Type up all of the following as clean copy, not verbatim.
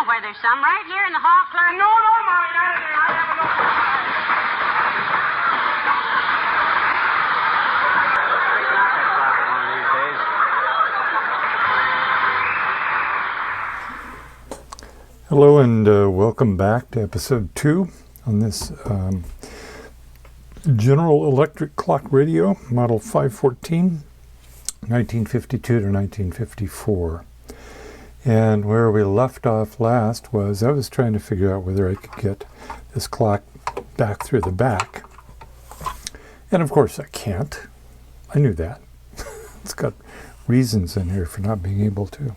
know where there's some. Right here in the hall clerk. No, Molly, not in there. I have enough. Hello and welcome back to episode 2 on this General Electric clock radio, model 514, 1952 to 1954. And where we left off last was I was trying to figure out whether I could get this clock back through the back. And of course I can't. I knew that. It's got reasons in here for not being able to.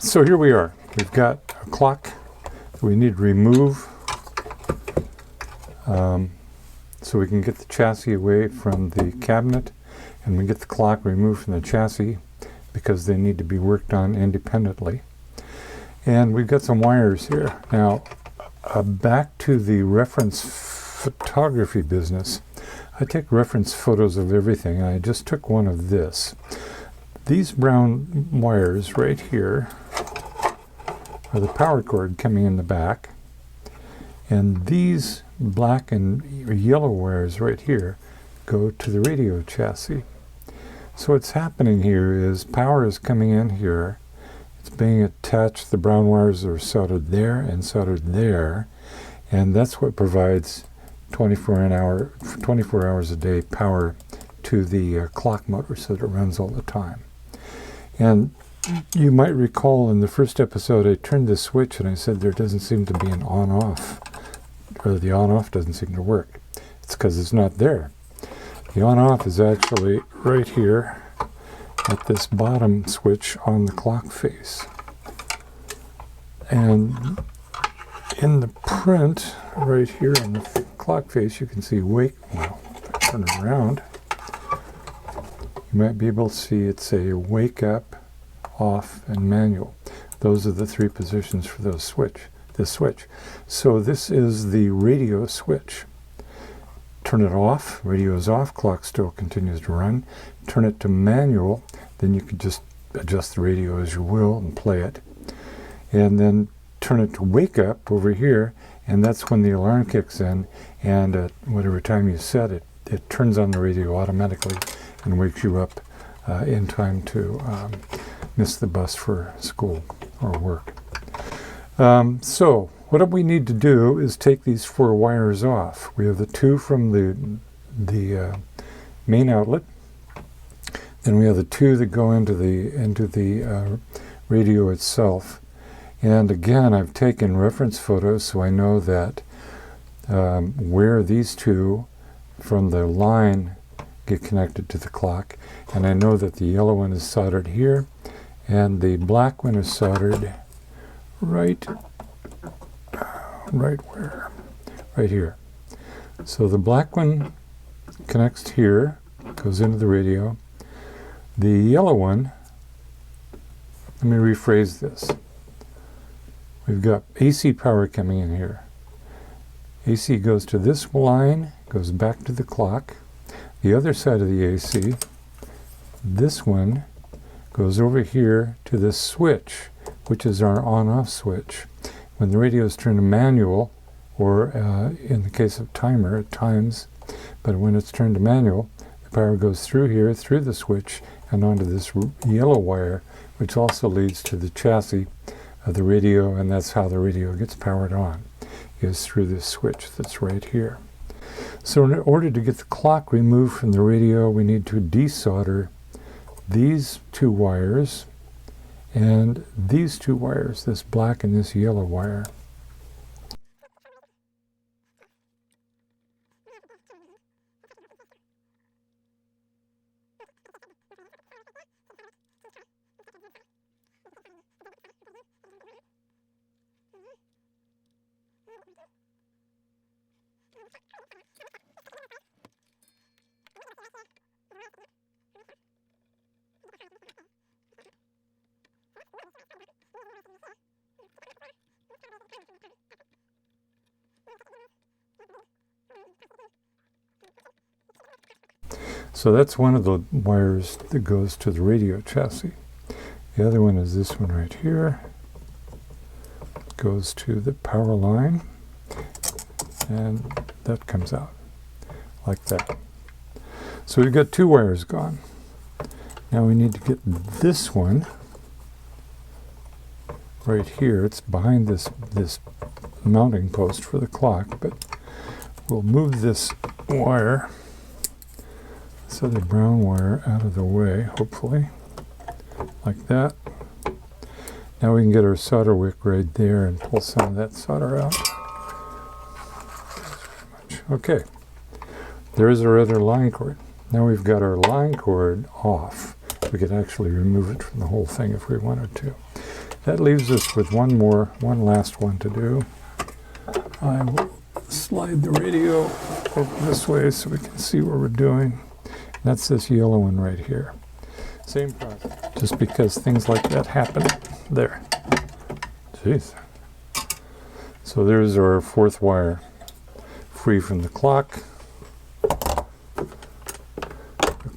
So here we are. We've got a clock that we need to remove so we can get the chassis away from the cabinet, and we get the clock removed from the chassis because they need to be worked on independently. And we've got some wires here. Now, back to the reference photography business. I take reference photos of everything. I just took one of this. These brown wires right here are the power cord coming in the back, and these black and yellow wires right here go to the radio chassis. So what's happening here is power is coming in here, it's being attached, the brown wires are soldered there and soldered there, and that's what provides 24 hours a day power to the clock motor so that it runs all the time. And you might recall in the first episode I turned the switch and I said there doesn't seem to be an on-off, or the on-off doesn't seem to work. It's because it's not there. The on-off is actually right here at this bottom switch on the clock face. And in the print right here on the clock face you can see wake, well, if I turn it around, you might be able to see it's a wake up, off, and manual. Those are the three positions for this switch. So this is the radio switch. Turn it off, radio is off, clock still continues to run. Turn it to manual, then you can just adjust the radio as you will and play it. And then turn it to wake up over here, and that's when the alarm kicks in, and at whatever time you set it, it turns on the radio automatically and wakes you up in time to miss the bus for school or work. So what we need to do is take these 4 wires off. We have the 2 from the main outlet. Then we have the 2 that go into the radio itself. And again, I've taken reference photos so I know that where these 2 from the line get connected to the clock. And I know that the yellow one is soldered here, and the black one is soldered right where? Right here. So the black one connects here, goes into the radio. The yellow one, let me rephrase this. We've got AC power coming in here. AC goes to this line, goes back to the clock. The other side of the AC, this one, goes over here to this switch, which is our on-off switch. When the radio is turned to manual, or in the case of timer, at times, but when it's turned to manual, the power goes through here, through the switch, and onto this yellow wire, which also leads to the chassis of the radio, and that's how the radio gets powered on, is through this switch that's right here. So in order to get the clock removed from the radio, we need to desolder these 2 wires and these 2 wires, this black and this yellow wire. So that's one of the wires that goes to the radio chassis. The other one is this one right here. goes to the power line, and that comes out like that. So we've got 2 wires gone. Now we need to get this one right here. It's behind this mounting post for the clock, but we'll move this wire, this other brown wire, out of the way, hopefully, like that. Now we can get our solder wick right there and pull some of that solder out. Okay, there's our other line cord. Now we've got our line cord off. We could actually remove it from the whole thing if we wanted to. That leaves us with one last one to do. I will slide the radio over this way so we can see what we're doing. That's this yellow one right here. Same process. Just because things like that happen. There. Jeez. So there's our 4th wire, free from the clock. The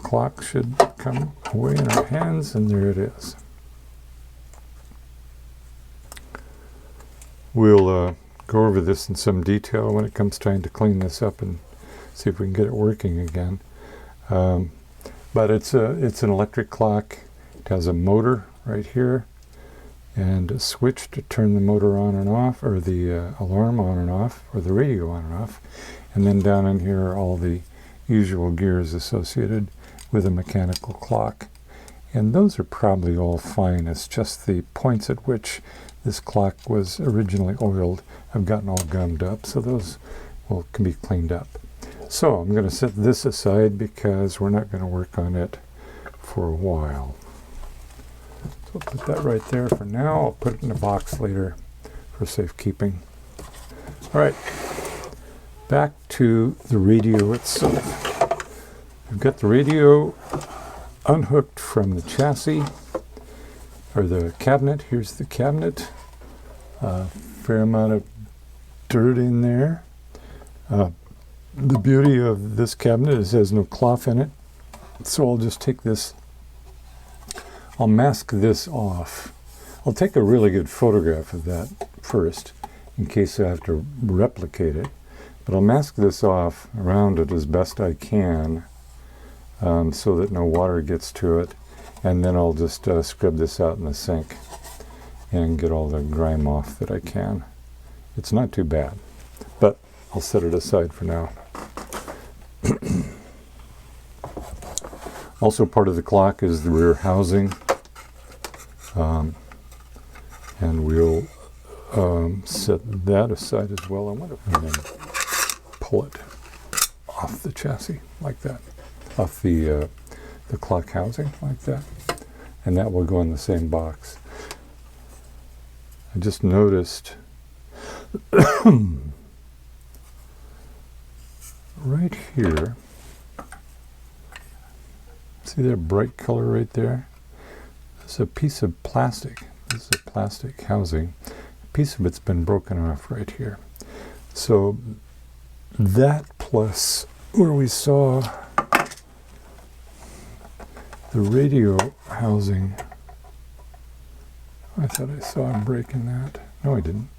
clock should come away in our hands, and there it is. We'll go over this in some detail when it comes time to clean this up and see if we can get it working again. But it's an electric clock. It has a motor right here and a switch to turn the motor on and off, or the alarm on and off, or the radio on and off. And then down in here are all the usual gears associated with a mechanical clock. And those are probably all fine. It's just the points at which this clock was originally oiled have gotten all gummed up, so those can be cleaned up. So I'm going to set this aside because we're not going to work on it for a while. So I'll put that right there for now. I'll put it in a box later for safekeeping. All right, back to the radio itself. We've got the radio unhooked from the chassis, or the cabinet. Here's the cabinet. Fair amount of dirt in there. The beauty of this cabinet is it has no cloth in it. So I'll just take this, I'll mask this off. I'll take a really good photograph of that first in case I have to replicate it. But I'll mask this off around it as best I can so that no water gets to it. And then I'll just scrub this out in the sink and get all the grime off that I can. It's not too bad, but I'll set it aside for now. Also part of the clock is the rear housing, and we'll set that aside as well. And then pull it off the chassis like that, off the clock housing like that, and that will go in the same box. I just noticed right here, see that bright color right there? There's a piece of plastic. This is a plastic housing. A piece of it's been broken off right here. So that plus where we saw the radio housing, I thought I saw him breaking that. No, I didn't.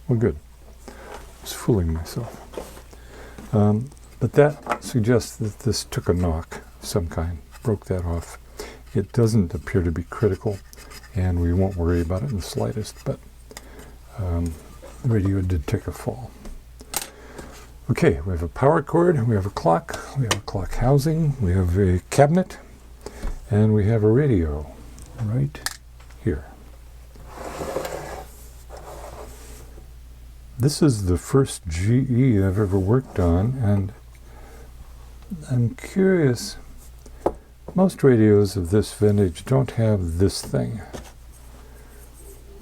Well, good. I was fooling myself. But that suggests that this took a knock of some kind, broke that off. It doesn't appear to be critical, and we won't worry about it in the slightest, but the radio did take a fall. Okay, we have a power cord, we have a clock housing, we have a cabinet, and we have a radio right here. This is the first GE I've ever worked on, and I'm curious, most radios of this vintage don't have this thing.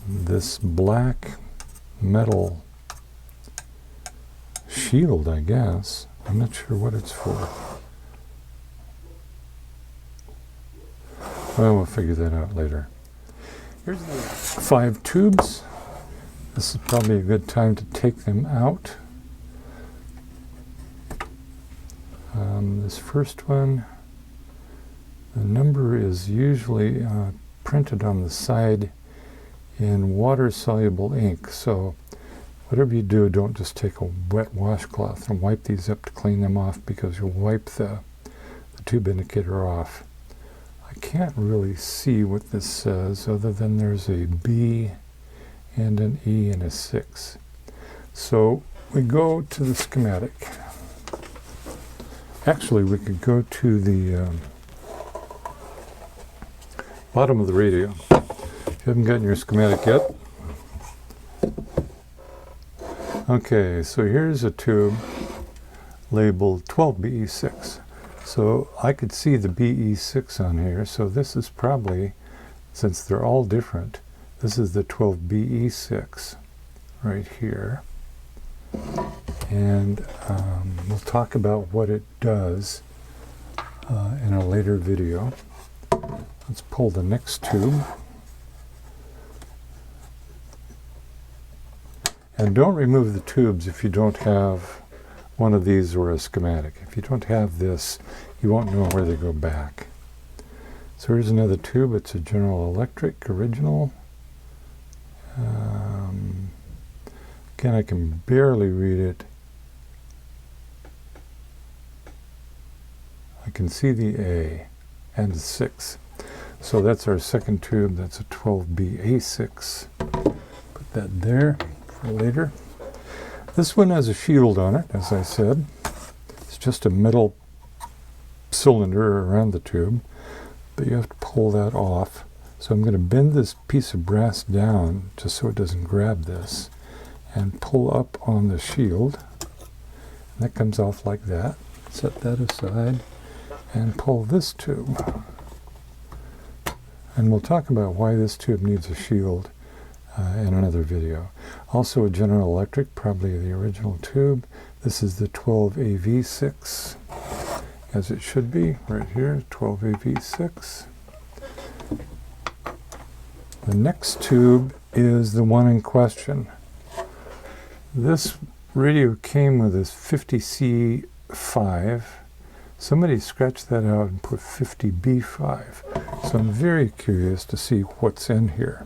This black metal shield, I guess. I'm not sure what it's for. Well, we'll figure that out later. Here's the 5 tubes. This is probably a good time to take them out. This first one, the number is usually printed on the side in water-soluble ink. So whatever you do, don't just take a wet washcloth and wipe these up to clean them off, because you'll wipe the tube indicator off. I can't really see what this says other than there's a B and an E and a 6. So we go to the schematic. Actually, we could go to the bottom of the radio. If you haven't gotten your schematic yet. Okay, so here's a tube labeled 12BE6. So I could see the BE6 on here, so this is probably, since they're all different, this is the 12BE6 right here. And we'll talk about what it does in a later video. Let's pull the next tube. And don't remove the tubes if you don't have one of these or a schematic. If you don't have this, you won't know where they go back. So here's another tube. It's a General Electric original. Again, I can barely read it. I can see the A and the 6. So that's our second tube. That's a 12BA6. Put that there for later. This one has a shield on it, as I said. It's just a metal cylinder around the tube, but you have to pull that off. So I'm going to bend this piece of brass down just so it doesn't grab this, and pull up on the shield. And that comes off like that. Set that aside and pull this tube. And we'll talk about why this tube needs a shield in another video. Also a General Electric, probably the original tube. This is the 12AV6, as it should be, right here, 12AV6. The next tube is the one in question. This radio came with this 50C5. Somebody scratched that out and put 50B5. So I'm very curious to see what's in here.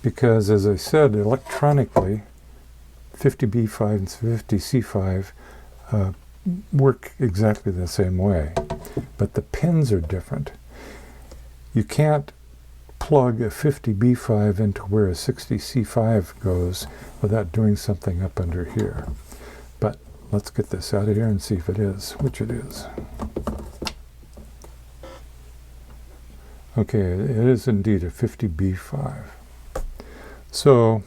Because, as I said, electronically, 50B5 and 50C5 work exactly the same way. But the pins are different. You can't plug a 50B5 into where a 60C5 goes without doing something up under here. But let's get this out of here and see if it is, which it is. Okay, it is indeed a 50B5. So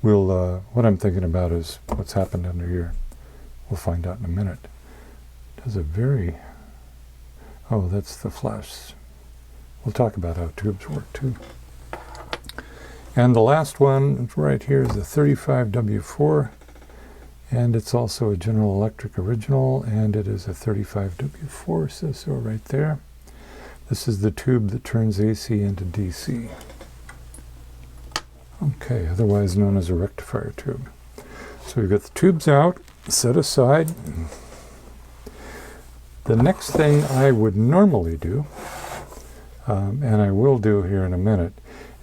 we'll, what I'm thinking about is what's happened under here. We'll find out in a minute. It does a very, oh, that's the flash. We'll talk about how tubes work too. And the last one right here is the 35W4, and it's also a General Electric original, and it is a 35W4, says so right there. This is the tube that turns AC into DC. Okay, otherwise known as a rectifier tube. So we've got the tubes out, set aside. The next thing I would normally do, and I will do here in a minute,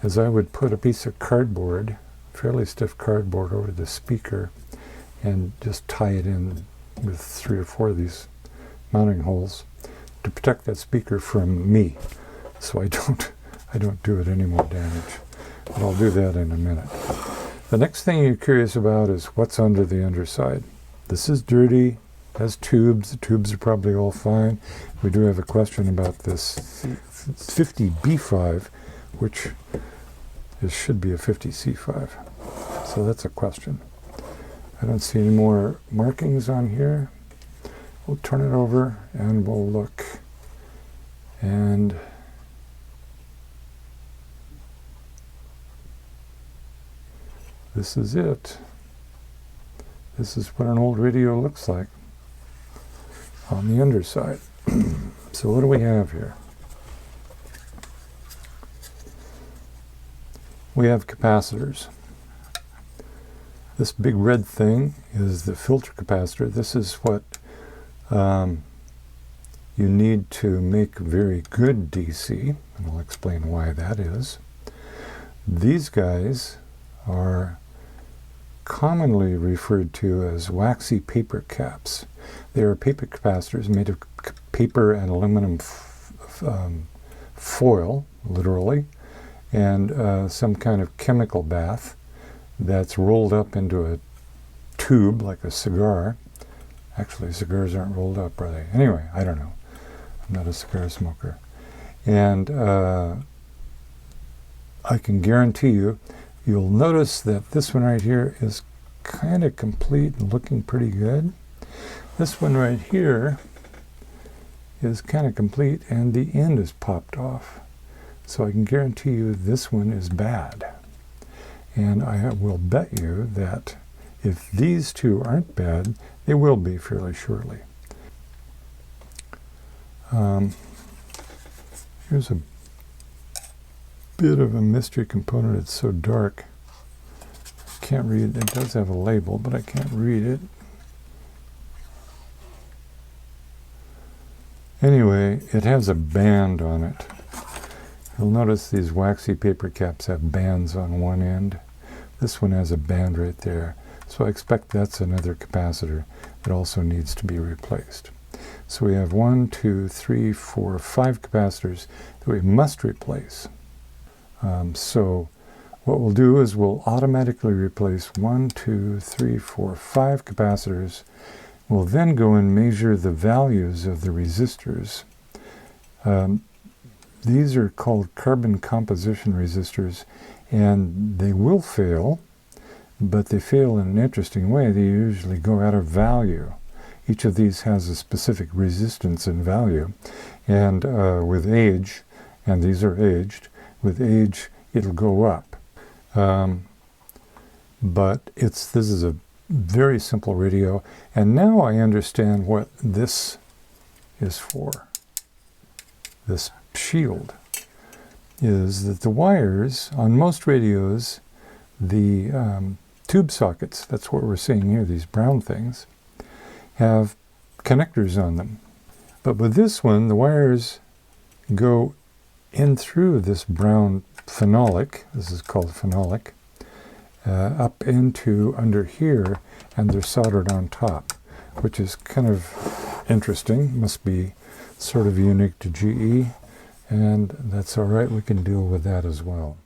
is I would put a piece of cardboard, fairly stiff cardboard, over the speaker and just tie it in with 3 or 4 of these mounting holes to protect that speaker from me, so I don't do it any more damage. But I'll do that in a minute. The next thing you're curious about is what's under the underside. This is dirty, has tubes. The tubes are probably all fine. We do have a question about this 50B5, which should be a 50C5. So that's a question. I don't see any more markings on here. We'll turn it over and we'll look. And this is it. This is what an old radio looks like on the underside. So what do we have here? We have capacitors. This big red thing is the filter capacitor. This is what you need to make very good DC, and I'll explain why that is. These guys are commonly referred to as waxy paper caps. They are paper capacitors made of paper and aluminum foil, literally, and some kind of chemical bath that's rolled up into a tube like a cigar. Actually, cigars aren't rolled up, are they? Anyway, I don't know. I'm not a cigar smoker. And I can guarantee you, you'll notice that this one right here is kind of complete and looking pretty good. This one right here is kind of complete and the end is popped off. So I can guarantee you this one is bad. And I will bet you that if these two aren't bad, they will be fairly shortly. Here's a bit of a mystery component. It's so dark. I can't read. It does have a label, but I can't read it. Anyway, it has a band on it. You'll notice these waxy paper caps have bands on one end. This one has a band right there. So I expect that's another capacitor that also needs to be replaced. So we have 1, 2, 3, 4, 5 capacitors that we must replace. So what we'll do is we'll automatically replace 1, 2, 3, 4, 5 capacitors. We'll then go and measure the values of the resistors. These are called carbon composition resistors, and they will fail, but they fail in an interesting way. They usually go out of value. Each of these has a specific resistance and value, and with age, and these are aged, with age it'll go up. But this is a very simple radio, and now I understand what this is for. This shield is that the wires on most radios, the tube sockets, that's what we're seeing here, these brown things, have connectors on them. But with this one, the wires go in through this brown phenolic, this is called phenolic, up into under here, and they're soldered on top, which is kind of interesting. Must be sort of unique to GE, and that's all right. We can deal with that as well.